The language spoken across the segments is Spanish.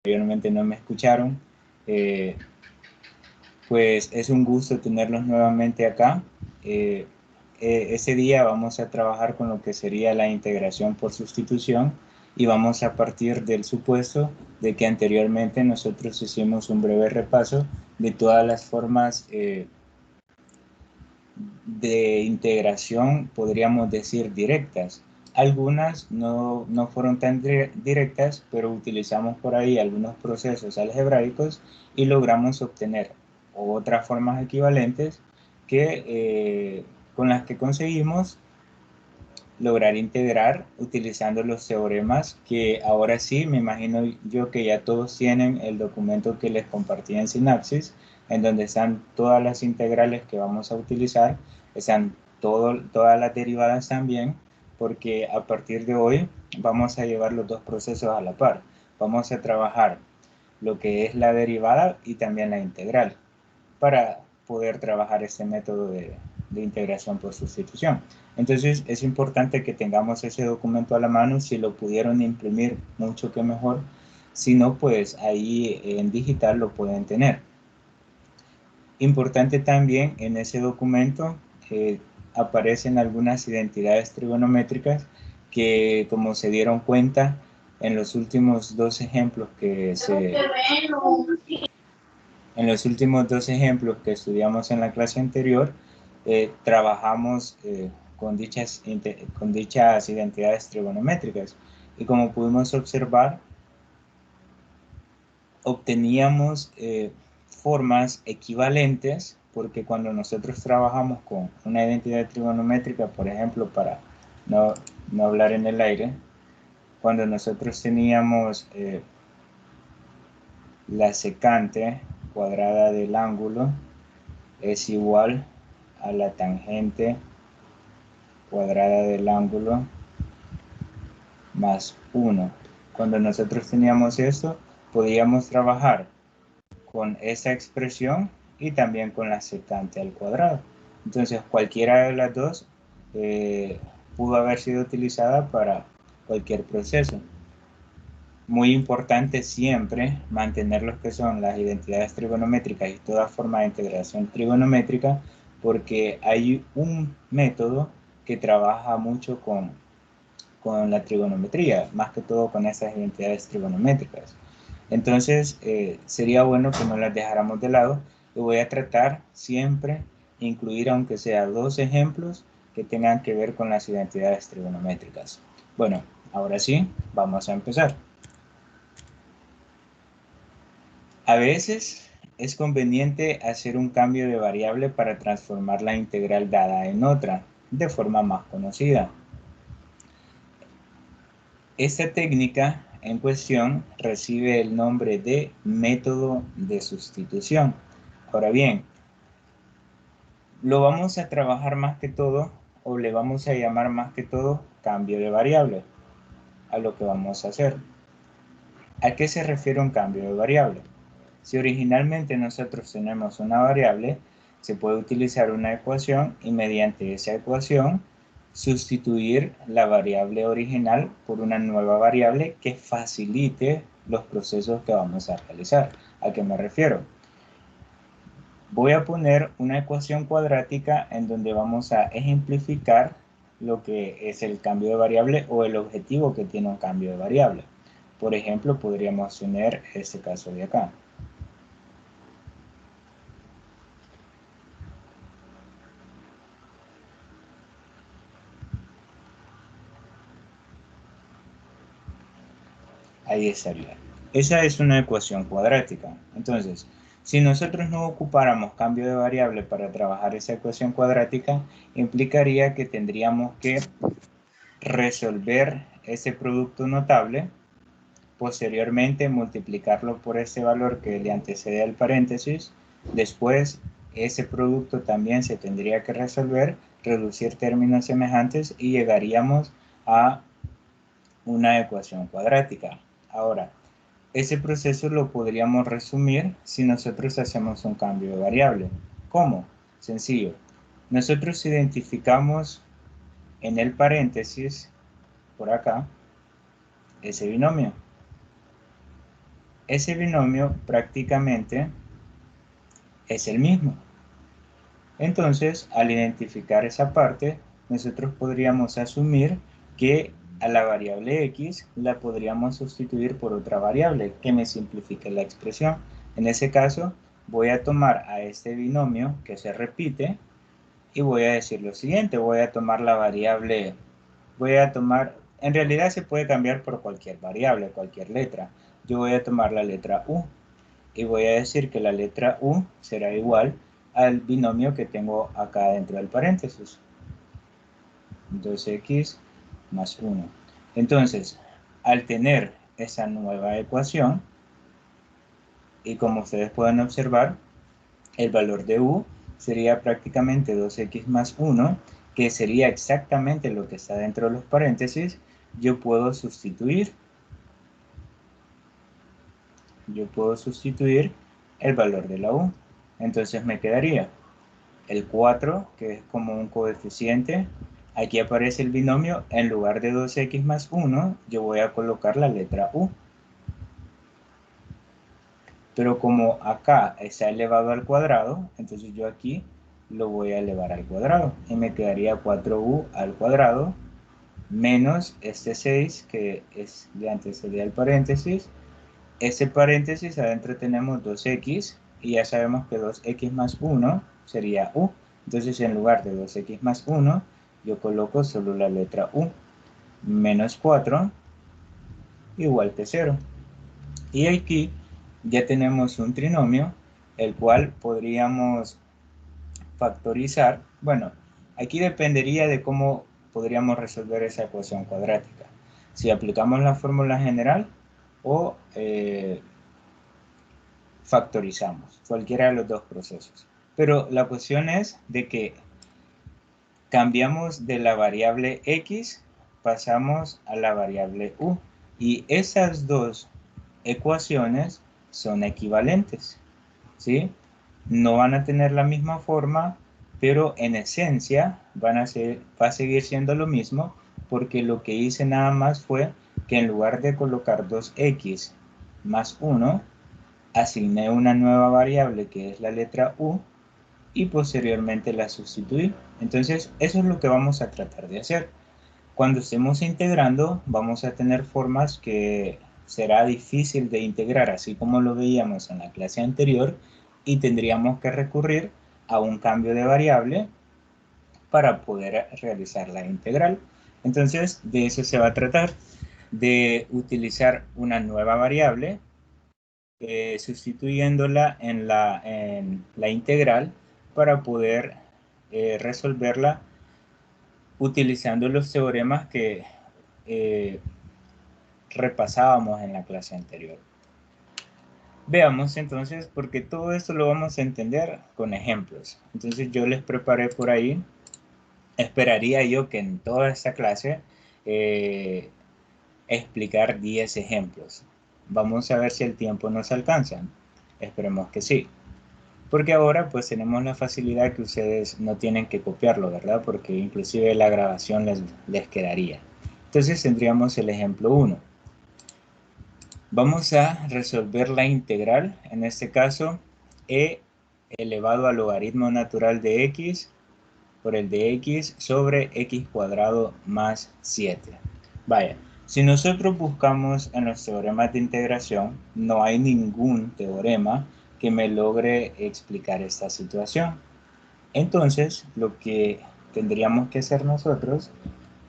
anteriormente no me escucharon, eh, pues es un gusto tenerlos nuevamente acá. Eh, ese día vamos a trabajar con lo que sería la integración por sustitución y vamos a partir del supuesto de que anteriormente nosotros hicimos un breve repaso de todas las formas de integración, podríamos decir, directas. Algunas no fueron tan directas, pero utilizamos por ahí algunos procesos algebraicos y logramos obtener otras formas equivalentes con las que conseguimos lograr integrar utilizando los teoremas que ahora sí, me imagino yo que ya todos tienen el documento que les compartí en Sinapsis, en donde están todas las integrales que vamos a utilizar, están todas las derivadas también, porque a partir de hoy vamos a llevar los dos procesos a la par. Vamos a trabajar lo que es la derivada y también la integral para poder trabajar este método de integración por sustitución. Entonces es importante que tengamos ese documento a la mano. Si lo pudieron imprimir, mucho que mejor. Si no, pues ahí en digital lo pueden tener. Importante también en ese documento aparecen algunas identidades trigonométricas que, como se dieron cuenta en los últimos dos ejemplos estudiamos en la clase anterior, trabajamos con dichas identidades trigonométricas. Y como pudimos observar, obteníamos formas equivalentes, porque cuando nosotros trabajamos con una identidad trigonométrica, por ejemplo, para no hablar en el aire, cuando nosotros teníamos la secante cuadrada del ángulo es igual a la tangente cuadrada del ángulo más 1. Cuando nosotros teníamos esto, podíamos trabajar con esa expresión y también con la secante al cuadrado. Entonces, cualquiera de las dos pudo haber sido utilizada para cualquier proceso. Muy importante siempre mantener lo que son las identidades trigonométricas y toda forma de integración trigonométrica, porque hay un método que trabaja mucho con la trigonometría, más que todo con esas identidades trigonométricas. Entonces, sería bueno que no las dejáramos de lado y voy a tratar siempre incluir, aunque sea dos ejemplos que tengan que ver con las identidades trigonométricas. Bueno, ahora sí, vamos a empezar. A veces es conveniente hacer un cambio de variable para transformar la integral dada en otra, de forma más conocida. Esta técnica en cuestión recibe el nombre de método de sustitución. Ahora bien, lo vamos a trabajar más que todo, o le vamos a llamar más que todo cambio de variable a lo que vamos a hacer. ¿A qué se refiere un cambio de variable? Si originalmente nosotros tenemos una variable, se puede utilizar una ecuación y mediante esa ecuación sustituir la variable original por una nueva variable que facilite los procesos que vamos a realizar. ¿A qué me refiero? Voy a poner una ecuación cuadrática en donde vamos a ejemplificar lo que es el cambio de variable o el objetivo que tiene un cambio de variable. Por ejemplo, podríamos tener este caso de acá. Ahí estaría. Esa es una ecuación cuadrática. Entonces, si nosotros no ocupáramos cambio de variable para trabajar esa ecuación cuadrática, implicaría que tendríamos que resolver ese producto notable, posteriormente multiplicarlo por ese valor que le antecede al paréntesis, después ese producto también se tendría que resolver, reducir términos semejantes y llegaríamos a una ecuación cuadrática. Ahora, ese proceso lo podríamos resumir si nosotros hacemos un cambio de variable. ¿Cómo? Sencillo. Nosotros identificamos en el paréntesis, por acá, ese binomio. ese binomio prácticamente es el mismo. Entonces, al identificar esa parte, nosotros podríamos asumir que a la variable x la podríamos sustituir por otra variable que me simplifique la expresión. En ese caso, voy a tomar a este binomio que se repite y voy a decir lo siguiente, voy a tomar la variable, en realidad se puede cambiar por cualquier variable, cualquier letra. Yo voy a tomar la letra u y voy a decir que la letra u será igual al binomio que tengo acá dentro del paréntesis, 2x más 1. Entonces, al tener esa nueva ecuación, y como ustedes pueden observar, el valor de u sería prácticamente 2x más 1, que sería exactamente lo que está dentro de los paréntesis. Yo puedo sustituir el valor de la u. Entonces me quedaría el 4, que es como un coeficiente. Aquí aparece el binomio. En lugar de 2x más 1, yo voy a colocar la letra u. Pero como acá está elevado al cuadrado, entonces yo aquí lo voy a elevar al cuadrado. Y me quedaría 4u al cuadrado menos este 6, que es de antes sería el paréntesis. Este paréntesis adentro tenemos 2x y ya sabemos que 2x más 1 sería u. Entonces en lugar de 2x más 1 yo coloco solo la letra u. Menos 4 igual que 0. Y aquí ya tenemos un trinomio el cual podríamos factorizar. Bueno, aquí dependería de cómo podríamos resolver esa ecuación cuadrática. Si aplicamos la fórmula general o factorizamos, cualquiera de los dos procesos. Pero la cuestión es de que cambiamos de la variable x, pasamos a la variable u. Y esas dos ecuaciones son equivalentes, ¿sí? No van a tener la misma forma, pero en esencia va a seguir siendo lo mismo, porque lo que hice nada más fue que en lugar de colocar 2x más 1, asigné una nueva variable que es la letra u y posteriormente la sustituí. Entonces eso es lo que vamos a tratar de hacer. Cuando estemos integrando vamos a tener formas que será difícil de integrar, así como lo veíamos en la clase anterior, y tendríamos que recurrir a un cambio de variable para poder realizar la integral. Entonces de eso se va a tratar, de utilizar una nueva variable sustituyéndola en la integral para poder resolverla utilizando los teoremas que eh, repasábamos en la clase anterior. Veamos entonces, porque todo esto lo vamos a entender con ejemplos. Entonces yo les preparé por ahí, esperaría yo que en toda esta clase explicar 10 ejemplos. Vamos a ver si el tiempo nos alcanza. Esperemos que sí. Porque ahora pues tenemos la facilidad que ustedes no tienen que copiarlo, ¿verdad? Porque inclusive la grabación les quedaría. Entonces tendríamos el ejemplo 1. Vamos a resolver la integral, en este caso e elevado al logaritmo natural de x por el de x sobre x cuadrado más 7. Vaya, si nosotros buscamos en los teoremas de integración, no hay ningún teorema que me logre explicar esta situación. Entonces, lo que tendríamos que hacer nosotros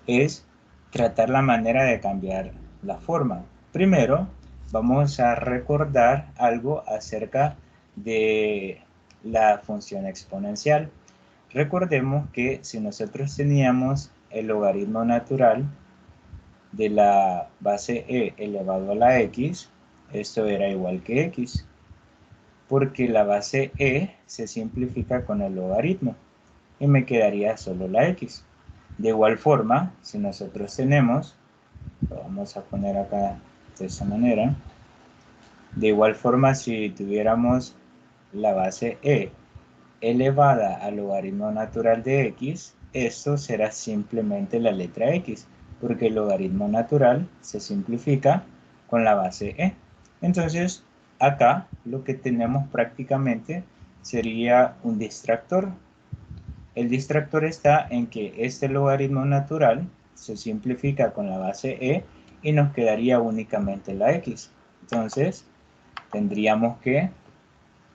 es tratar la manera de cambiar la forma. Primero, vamos a recordar algo acerca de la función exponencial. Recordemos que si nosotros teníamos el logaritmo natural de la base e elevado a la x, esto era igual que x, porque la base e se simplifica con el logaritmo y me quedaría solo la x. De igual forma, si nosotros tenemos, lo vamos a poner acá de esta manera, de igual forma si tuviéramos la base e elevada al logaritmo natural de x, esto será simplemente la letra x, porque el logaritmo natural se simplifica con la base e. Entonces, acá lo que tenemos prácticamente sería un distractor. El distractor está en que este logaritmo natural se simplifica con la base e y nos quedaría únicamente la x. Entonces, tendríamos que,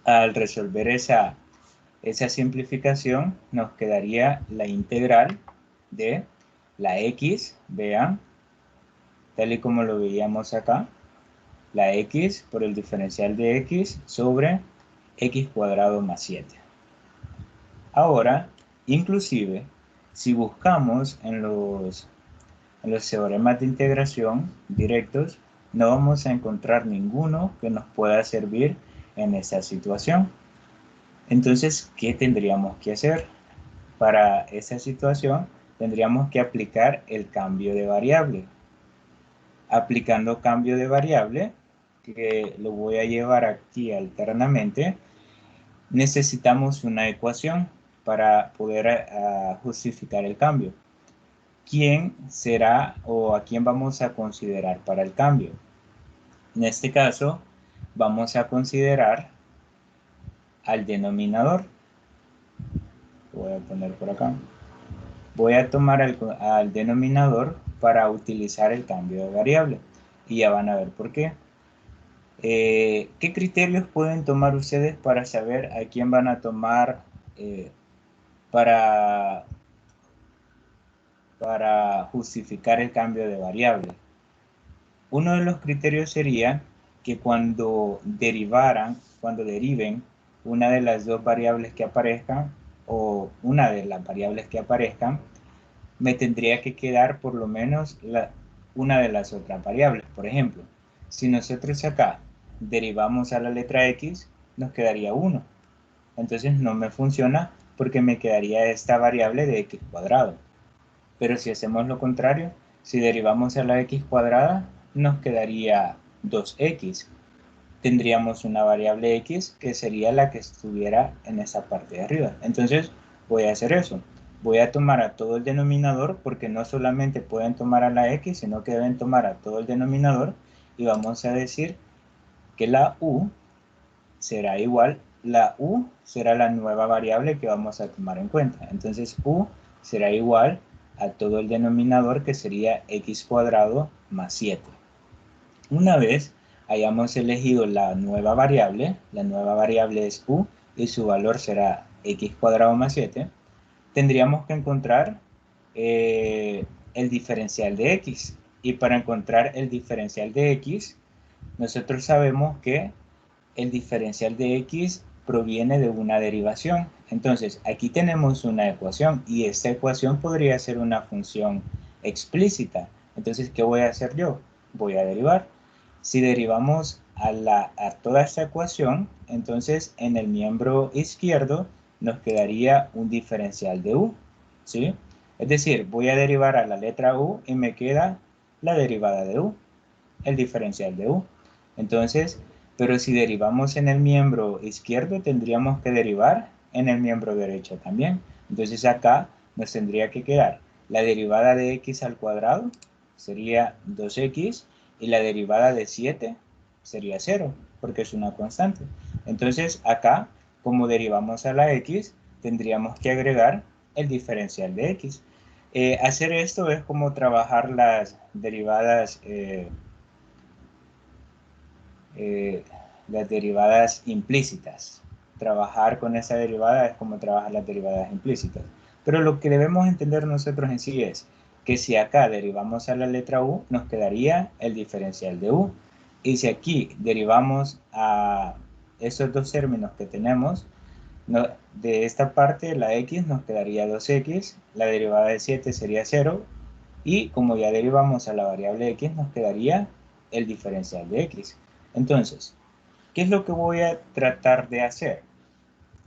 al resolver esa simplificación, nos quedaría la integral de la x, vean, tal y como lo veíamos acá, la x por el diferencial de x sobre x cuadrado más 7. Ahora, inclusive, si buscamos en los teoremas de integración directos, no vamos a encontrar ninguno que nos pueda servir en esta situación. Entonces, ¿qué tendríamos que hacer? Para esa situación, tendríamos que aplicar el cambio de variable. Aplicando cambio de variable, que lo voy a llevar aquí alternamente, necesitamos una ecuación para poder justificar el cambio. ¿Quién será o a quién vamos a considerar para el cambio? En este caso, vamos a considerar al denominador. Lo voy a poner por acá. Voy a tomar al denominador para utilizar el cambio de variable. Y ya van a ver por qué. ¿Qué criterios pueden tomar ustedes para saber a quién van a tomar para justificar el cambio de variable? Uno de los criterios sería que cuando deriven una de las dos variables que aparezcan o una de las variables que aparezcan, me tendría que quedar por lo menos una de las otras variables. Por ejemplo, si nosotros acá derivamos a la letra x, nos quedaría 1. Entonces no me funciona porque me quedaría esta variable de x cuadrado. Pero si hacemos lo contrario, si derivamos a la x cuadrada, nos quedaría 2x. Tendríamos una variable x que sería la que estuviera en esa parte de arriba. Entonces voy a hacer eso. Voy a tomar a todo el denominador porque no solamente pueden tomar a la x, sino que deben tomar a todo el denominador y vamos a decir que la u será igual, la u será la nueva variable que vamos a tomar en cuenta. Entonces u será igual a todo el denominador que sería x cuadrado más 7. Una vez hayamos elegido la nueva variable es u y su valor será x cuadrado más 7, tendríamos que encontrar el diferencial de x. Y para encontrar el diferencial de x, nosotros sabemos que el diferencial de x proviene de una derivación. Entonces, aquí tenemos una ecuación y esta ecuación podría ser una función explícita. Entonces, ¿qué voy a hacer yo? Voy a derivar. Si derivamos a toda esta ecuación, entonces en el miembro izquierdo nos quedaría un diferencial de u, ¿sí? Es decir, voy a derivar a la letra u y me queda la derivada de u, el diferencial de u. Entonces, pero si derivamos en el miembro izquierdo, tendríamos que derivar en el miembro derecho también. Entonces acá nos tendría que quedar la derivada de x al cuadrado, sería 2x, y la derivada de 7 sería 0, porque es una constante. Entonces acá, como derivamos a la x, tendríamos que agregar el diferencial de x. Hacer esto es como trabajar las derivadas las derivadas implícitas. Trabajar con esa derivada es como trabajar las derivadas implícitas. Pero lo que debemos entender nosotros en sí es que si acá derivamos a la letra u, nos quedaría el diferencial de u. Y si aquí derivamos a esos dos términos que tenemos, de esta parte la x nos quedaría 2x, la derivada de 7 sería 0, y como ya derivamos a la variable x, nos quedaría el diferencial de x. Entonces, ¿qué es lo que voy a tratar de hacer?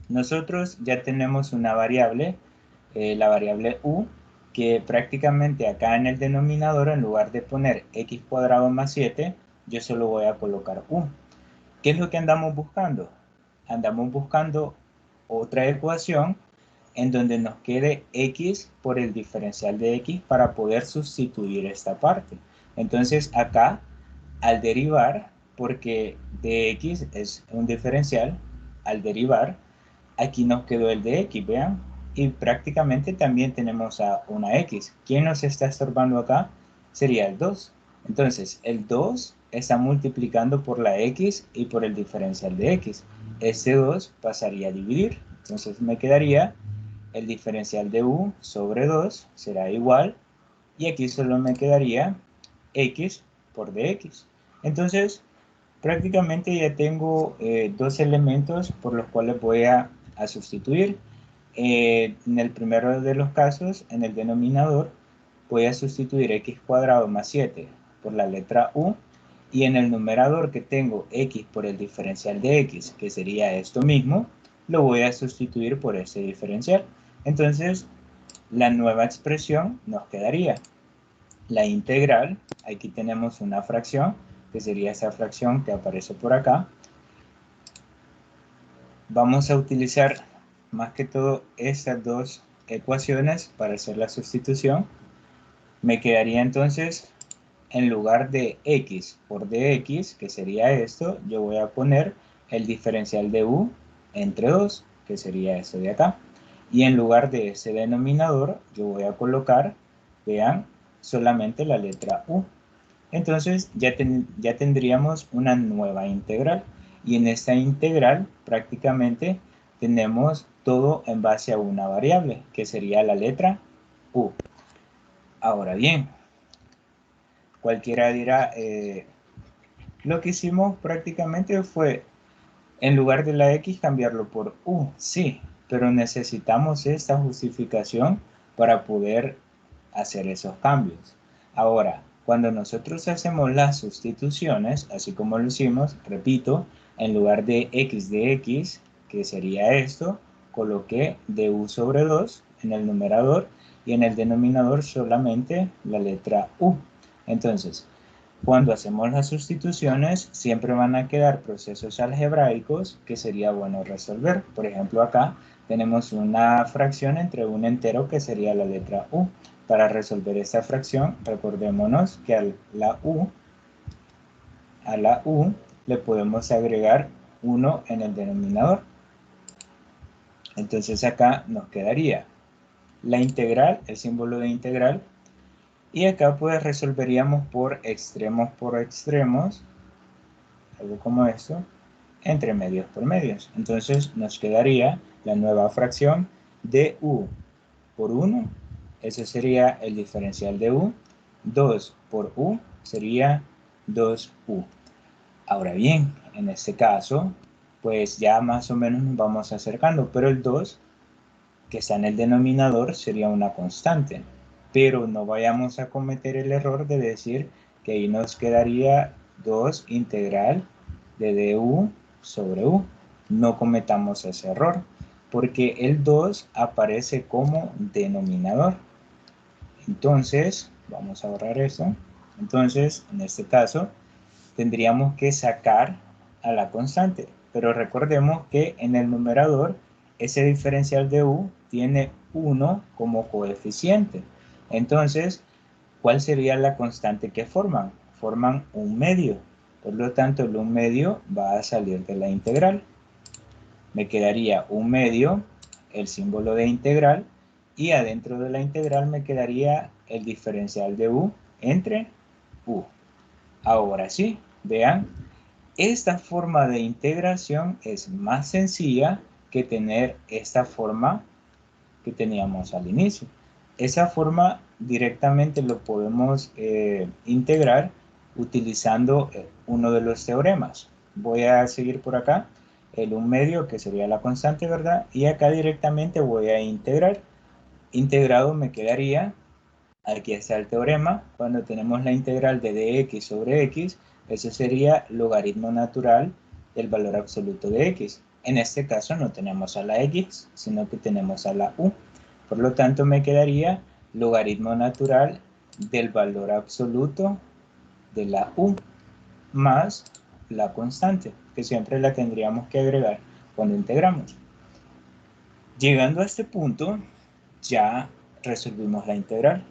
Nosotros ya tenemos una variable, la variable u, que prácticamente acá en el denominador, en lugar de poner x cuadrado más 7, yo solo voy a colocar u. ¿Qué es lo que andamos buscando? Andamos buscando otra ecuación en donde nos quede x por el diferencial de x para poder sustituir esta parte. Entonces acá, al derivar, porque dx es un diferencial. Al derivar, aquí nos quedó el de x, vean, y prácticamente también tenemos a una x. ¿Quién nos está estorbando acá? Sería el 2. Entonces, el 2 está multiplicando por la x y por el diferencial de x. Este 2 pasaría a dividir. Entonces me quedaría el diferencial de u sobre 2 será igual, y aquí solo me quedaría x por dx. Entonces, prácticamente ya tengo dos elementos por los cuales voy a sustituir. En el primero de los casos, en el denominador, voy a sustituir x cuadrado más 7 por la letra u, y en el numerador que tengo x por el diferencial de x, que sería esto mismo, lo voy a sustituir por ese diferencial. Entonces, la nueva expresión nos quedaría la integral. Aquí tenemos una fracción, que sería esa fracción que aparece por acá. Vamos a utilizar más que todo estas dos ecuaciones para hacer la sustitución. Me quedaría entonces, en lugar de x por dx, que sería esto, yo voy a poner el diferencial de u entre 2, que sería esto de acá. Y en lugar de ese denominador, yo voy a colocar, vean, solamente la letra u. Entonces ya tendríamos una nueva integral. Y en esta integral prácticamente tenemos todo en base a una variable, que sería la letra u. Ahora bien, cualquiera dirá, lo que hicimos prácticamente fue, en lugar de la x, cambiarlo por u. Sí, pero necesitamos esta justificación para poder hacer esos cambios. Ahora, cuando nosotros hacemos las sustituciones, así como lo hicimos, repito, en lugar de x, que sería esto, coloqué du sobre 2 en el numerador, y en el denominador solamente la letra u. Entonces, cuando hacemos las sustituciones, siempre van a quedar procesos algebraicos que sería bueno resolver. Por ejemplo, acá tenemos una fracción entre un entero que sería la letra u. Para resolver esta fracción, recordémonos que a la u le podemos agregar 1 en el denominador. Entonces acá nos quedaría la integral, el símbolo de integral, y acá pues resolveríamos por extremos, algo como esto, entre medios por medios. Entonces nos quedaría la nueva fracción de u por 1, ese sería el diferencial de u. 2 por u sería 2u. Ahora bien, en este caso, pues ya más o menos nos vamos acercando, pero el 2 que está en el denominador sería una constante. Pero no vayamos a cometer el error de decir que ahí nos quedaría 2 integral de du sobre u. No cometamos ese error, porque el 2 aparece como denominador. Entonces, vamos a borrar eso. Entonces, en este caso, tendríamos que sacar a la constante. Pero recordemos que en el numerador, ese diferencial de u tiene 1 como coeficiente. Entonces, ¿cuál sería la constante que forman? Forman un medio. Por lo tanto, el 1 medio va a salir de la integral. Me quedaría 1 medio, el símbolo de integral, y adentro de la integral me quedaría el diferencial de u entre u. Ahora sí, vean, esta forma de integración es más sencilla que tener esta forma que teníamos al inicio. Esa forma directamente lo podemos integrar utilizando uno de los teoremas. Voy a seguir por acá, el 1 medio, que sería la constante, ¿verdad? Y acá directamente voy a integrar. Integrado me quedaría, aquí está el teorema, cuando tenemos la integral de dx sobre x, eso sería logaritmo natural del valor absoluto de x. En este caso no tenemos a la x, sino que tenemos a la u. Por lo tanto, me quedaría logaritmo natural del valor absoluto de la u más la constante, que siempre la tendríamos que agregar cuando integramos. Llegando a este punto, ya resolvimos la integral.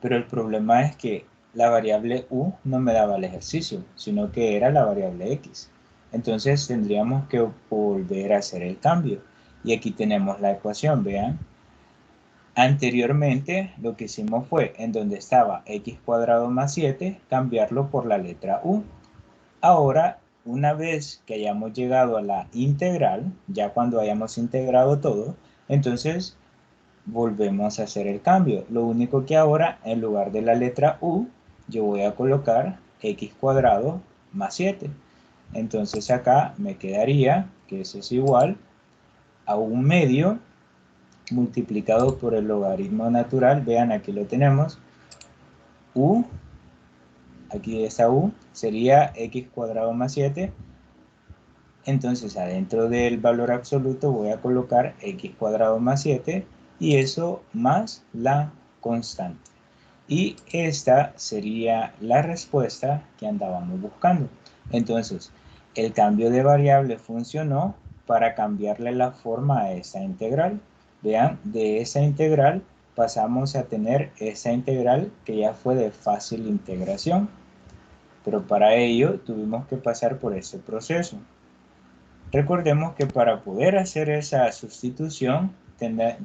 Pero el problema es que la variable u no me daba el ejercicio, sino que era la variable x. Entonces tendríamos que volver a hacer el cambio. Y aquí tenemos la ecuación, vean. Anteriormente lo que hicimos fue, en donde estaba x cuadrado más 7, cambiarlo por la letra u. Ahora, una vez que hayamos llegado a la integral, ya cuando hayamos integrado todo, entonces volvemos a hacer el cambio. Lo único que ahora, en lugar de la letra u, yo voy a colocar x cuadrado más 7. Entonces acá me quedaría que eso es igual a 1/2 multiplicado por el logaritmo natural. Vean, aquí lo tenemos. U, aquí está u, sería x cuadrado más 7. Entonces adentro del valor absoluto voy a colocar x cuadrado más 7 y eso más la constante. Y esta sería la respuesta que andábamos buscando. Entonces, el cambio de variable funcionó para cambiarle la forma a esa integral. Vean, de esa integral pasamos a tener esa integral que ya fue de fácil integración. Pero para ello tuvimos que pasar por ese proceso. Recordemos que para poder hacer esa sustitución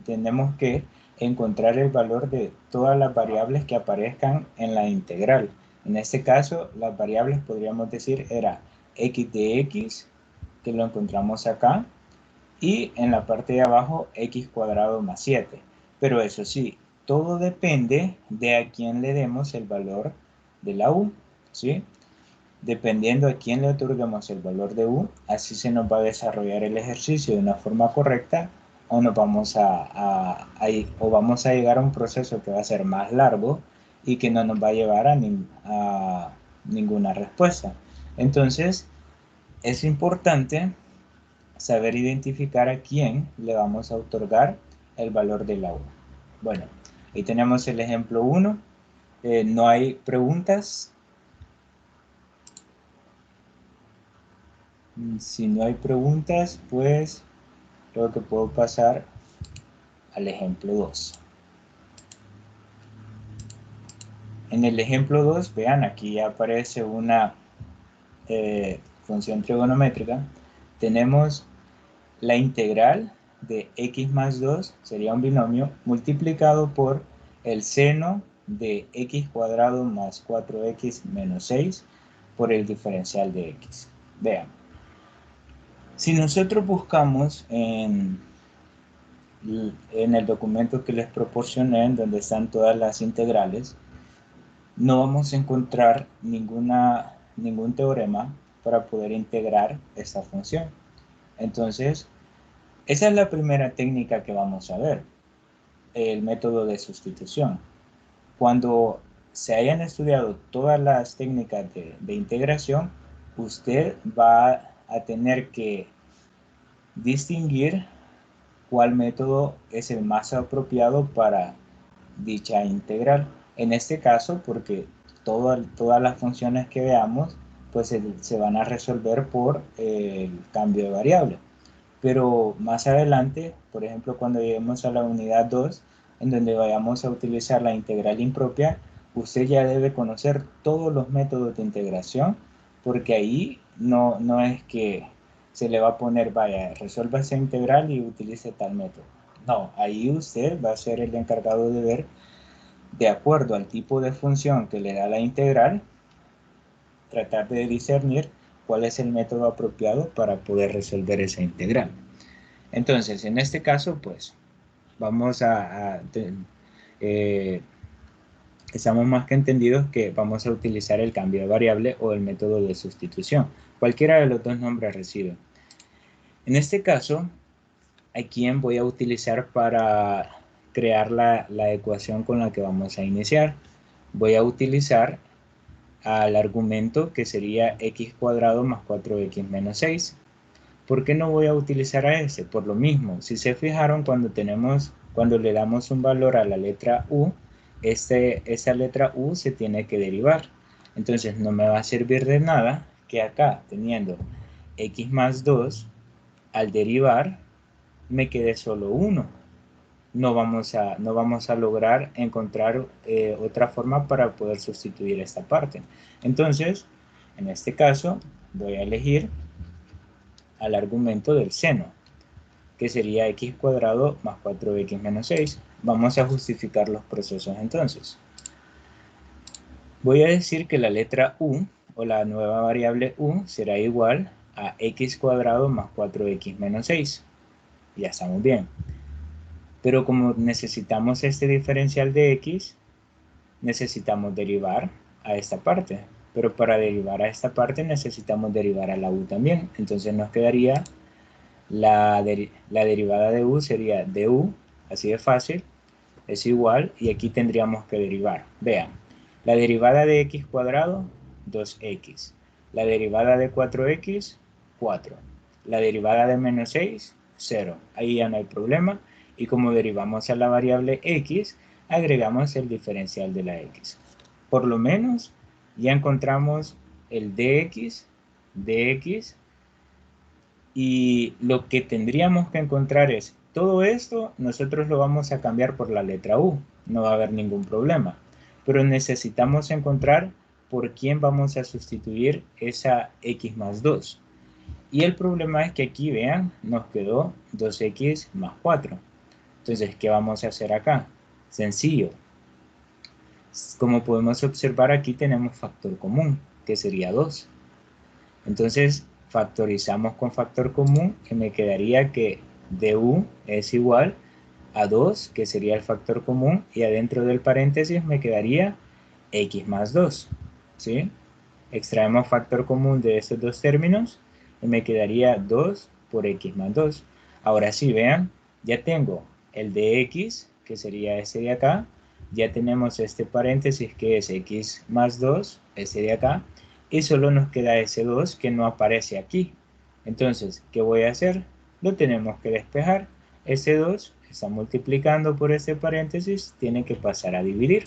tenemos que encontrar el valor de todas las variables que aparezcan en la integral. En este caso, las variables podríamos decir era x de x, que lo encontramos acá, y en la parte de abajo x cuadrado más 7. Pero eso sí, todo depende de a quién le demos el valor de la u, ¿sí? Dependiendo a quién le otorguemos el valor de u, así se nos va a desarrollar el ejercicio de una forma correcta o vamos a llegar a un proceso que va a ser más largo y que no nos va a llevar a ninguna respuesta. Entonces, es importante saber identificar a quién le vamos a otorgar el valor de la u. Bueno, ahí tenemos el ejemplo 1. No hay preguntas. Si no hay preguntas, pues creo que puedo pasar al ejemplo 2. En el ejemplo 2, vean, aquí ya aparece una función trigonométrica. Tenemos la integral de x más 2, sería un binomio, multiplicado por el seno de x cuadrado más 4x menos 6 por el diferencial de x. Vean, si nosotros buscamos en el documento que les proporcioné, en donde están todas las integrales, no vamos a encontrar ningún teorema para poder integrar esta función. Entonces, esa es la primera técnica que vamos a ver, el método de sustitución. Cuando se hayan estudiado todas las técnicas de integración, usted va a tener que distinguir cuál método es el más apropiado para dicha integral. En este caso, porque todas las funciones que veamos pues se van a resolver por el cambio de variable. Pero más adelante, por ejemplo, cuando lleguemos a la unidad 2, en donde vayamos a utilizar la integral impropia, usted ya debe conocer todos los métodos de integración, porque ahí no es que se le va a poner, vaya, resuelva esa integral y utilice tal método. No, ahí usted va a ser el encargado de ver, de acuerdo al tipo de función que le da la integral, tratar de discernir cuál es el método apropiado para poder resolver esa integral. Entonces, en este caso, pues, vamos estamos más que entendidos que vamos a utilizar el cambio de variable o el método de sustitución. Cualquiera de los dos nombres recibe. En este caso, ¿a quién voy a utilizar para crear la ecuación con la que vamos a iniciar? Voy a utilizar al argumento que sería x cuadrado más 4x menos 6. ¿Por qué no voy a utilizar a ese? Por lo mismo, si se fijaron, cuando le damos un valor a la letra u, esa letra u se tiene que derivar. Entonces no me va a servir de nada que acá, teniendo x más 2, al derivar, me quede solo 1. no vamos a lograr encontrar otra forma para poder sustituir esta parte. Entonces, en este caso, voy a elegir al argumento del seno, que sería x cuadrado más 4x menos 6. Vamos a justificar los procesos entonces. Voy a decir que la letra u, o la nueva variable u, será igual a x cuadrado más 4x menos 6. Ya estamos bien. Pero como necesitamos este diferencial de x, necesitamos derivar a esta parte. Pero para derivar a esta parte necesitamos derivar a la u también. Entonces nos quedaría la derivada de u sería du, así de fácil, es igual, y aquí tendríamos que derivar. Vean, la derivada de x cuadrado, 2x. La derivada de 4x, 4. La derivada de menos 6, 0. Ahí ya no hay problema. Y como derivamos a la variable x, agregamos el diferencial de la x. Por lo menos ya encontramos el dx, y lo que tendríamos que encontrar es todo esto, nosotros lo vamos a cambiar por la letra u, no va a haber ningún problema, pero necesitamos encontrar por quién vamos a sustituir esa x más 2. Y el problema es que aquí, vean, nos quedó 2x más 4. Entonces, ¿qué vamos a hacer acá? Sencillo. Como podemos observar, aquí tenemos factor común, que sería 2. Entonces, factorizamos con factor común y me quedaría que du es igual a 2, que sería el factor común, y adentro del paréntesis me quedaría x más 2, ¿sí? Extraemos factor común de estos dos términos y me quedaría 2 por x más 2. Ahora sí, vean, ya tengo el de x, que sería ese de acá, ya tenemos este paréntesis que es x más 2, ese de acá, y solo nos queda ese 2 que no aparece aquí. Entonces, ¿qué voy a hacer? Lo tenemos que despejar. Ese 2 está multiplicando por este paréntesis, tiene que pasar a dividir.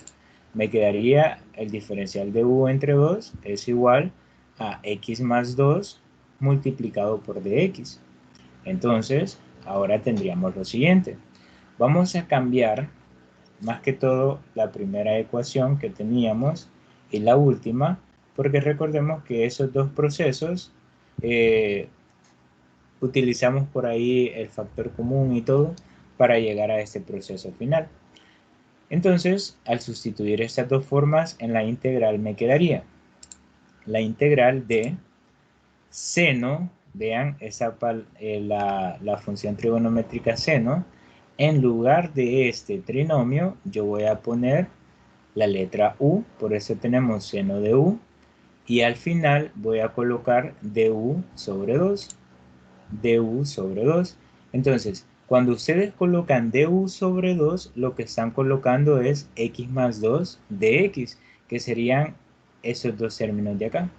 Me quedaría el diferencial de u entre 2 es igual a x más 2 multiplicado por dx. Entonces, ahora tendríamos lo siguiente. Vamos a cambiar más que todo la primera ecuación que teníamos y la última, porque recordemos que esos dos procesos utilizamos por ahí el factor común y todo para llegar a este proceso final. Entonces, al sustituir estas dos formas en la integral me quedaría la integral de seno, vean la función trigonométrica seno, en lugar de este trinomio yo voy a poner la letra u, por eso tenemos seno de u, y al final voy a colocar du sobre 2, du sobre 2. Entonces, cuando ustedes colocan du sobre 2, lo que están colocando es x más 2 de x, que serían esos dos términos de acá.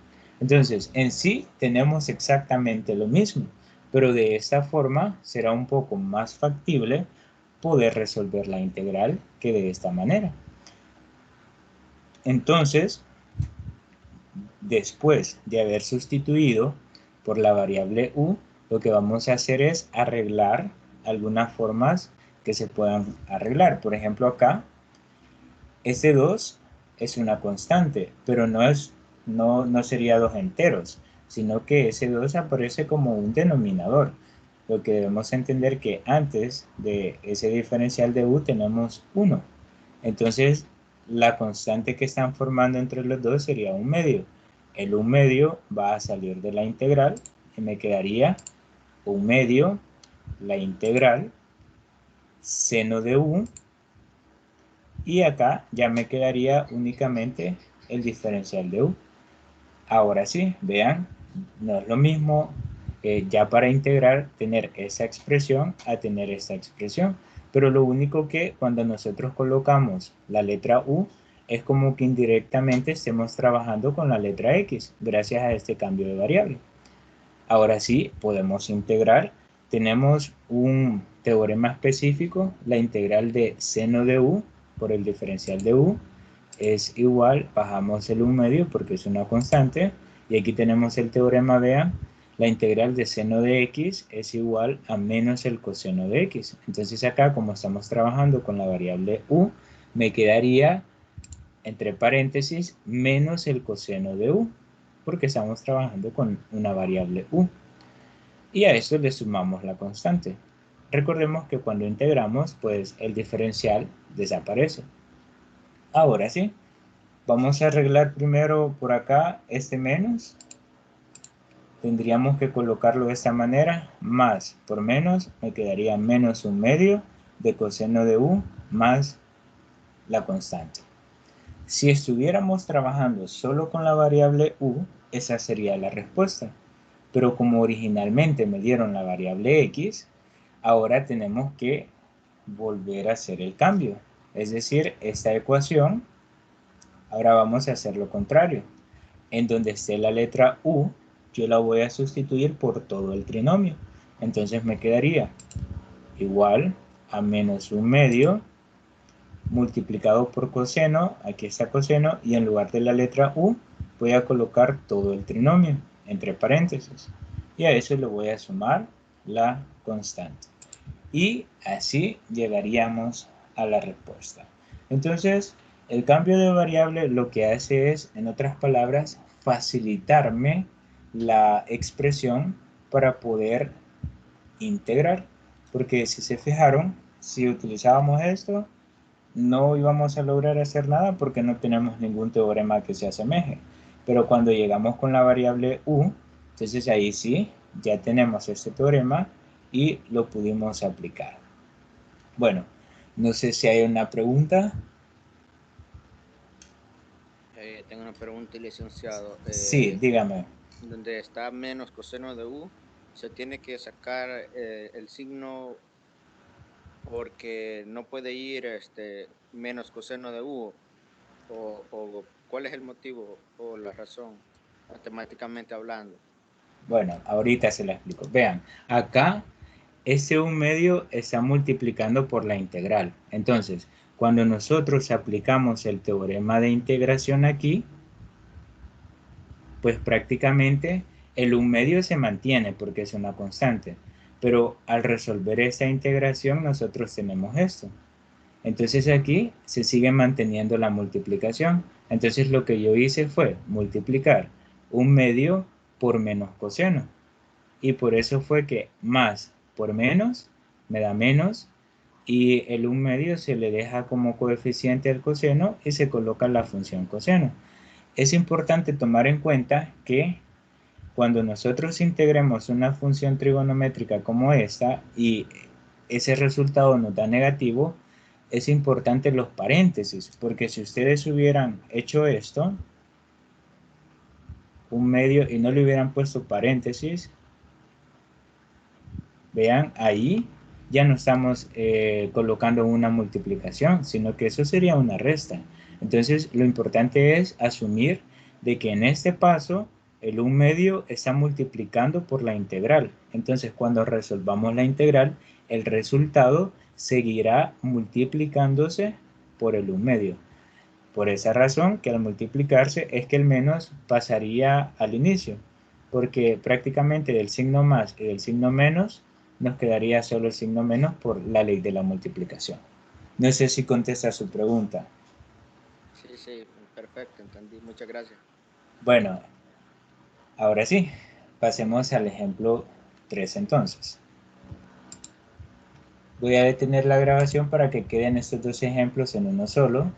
Entonces, en sí tenemos exactamente lo mismo, pero de esta forma será un poco más factible poder resolver la integral que de esta manera. Entonces, después de haber sustituido por la variable u, lo que vamos a hacer es arreglar algunas formas que se puedan arreglar. Por ejemplo, acá, este 2 es una constante, pero no sería 2 enteros, sino que ese 2 aparece como un denominador. Lo que debemos entender que antes de ese diferencial de u tenemos 1. Entonces, la constante que están formando entre los dos sería 1/2. El 1/2 va a salir de la integral y me quedaría 1/2 la integral seno de u, y acá ya me quedaría únicamente el diferencial de u. Ahora sí, vean, no es lo mismo ya para integrar tener esa expresión a tener esta expresión, pero lo único que cuando nosotros colocamos la letra u es como que indirectamente estemos trabajando con la letra x gracias a este cambio de variable. Ahora sí podemos integrar. Tenemos un teorema específico, la integral de seno de u por el diferencial de u es igual, bajamos el 1/2 porque es una constante, y aquí tenemos el teorema, vean, la integral de seno de x es igual a menos el coseno de x. Entonces acá, como estamos trabajando con la variable u, me quedaría, entre paréntesis, menos el coseno de u, porque estamos trabajando con una variable u. Y a esto le sumamos la constante. Recordemos que cuando integramos, pues el diferencial desaparece. Ahora sí, vamos a arreglar primero por acá este menos. Tendríamos que colocarlo de esta manera, más por menos me quedaría menos 1/2 de coseno de u más la constante. Si estuviéramos trabajando solo con la variable u, esa sería la respuesta. Pero como originalmente me dieron la variable x, ahora tenemos que volver a hacer el cambio. Es decir, esta ecuación, ahora vamos a hacer lo contrario. En donde esté la letra u, yo la voy a sustituir por todo el trinomio. Entonces me quedaría igual a menos 1/2 multiplicado por coseno, aquí está coseno, y en lugar de la letra u voy a colocar todo el trinomio entre paréntesis. Y a eso le voy a sumar la constante. Y así llegaríamos a la respuesta. Entonces, el cambio de variable lo que hace es, en otras palabras, facilitarme la expresión para poder integrar. Porque si se fijaron, si utilizábamos esto, no íbamos a lograr hacer nada porque no tenemos ningún teorema que se asemeje. Pero cuando llegamos con la variable u, entonces ahí sí, ya tenemos este teorema y lo pudimos aplicar. Bueno, no sé si hay una pregunta. Tengo una pregunta, licenciado. Sí, dígame. Donde está menos coseno de u, se tiene que sacar el signo porque no puede ir menos coseno de u, o cuál es el motivo o la razón, matemáticamente hablando. Bueno, ahorita se la explico. Vean, acá ese 1/2 está multiplicando por la integral. Entonces, cuando nosotros aplicamos el teorema de integración aquí, pues prácticamente el 1/2 se mantiene porque es una constante. Pero al resolver esta integración nosotros tenemos esto. Entonces aquí se sigue manteniendo la multiplicación. Entonces lo que yo hice fue multiplicar 1/2 por menos coseno. Y por eso fue que más por menos me da menos, y el 1/2 se le deja como coeficiente al coseno y se coloca la función coseno. Es importante tomar en cuenta que cuando nosotros integremos una función trigonométrica como esta y ese resultado nos da negativo, es importante los paréntesis, porque si ustedes hubieran hecho esto, 1/2, y no le hubieran puesto paréntesis, vean, ahí ya no estamos colocando una multiplicación, sino que eso sería una resta. Entonces, lo importante es asumir de que en este paso el 1/2 está multiplicando por la integral. Entonces, cuando resolvamos la integral, el resultado seguirá multiplicándose por el 1/2. Por esa razón que al multiplicarse es que el menos pasaría al inicio, porque prácticamente del signo más y del signo menos nos quedaría solo el signo menos por la ley de la multiplicación. No sé si contesta su pregunta. Sí, sí, perfecto, entendí. Muchas gracias. Bueno, ahora sí, pasemos al ejemplo 3 entonces. Voy a detener la grabación para que queden estos dos ejemplos en uno solo.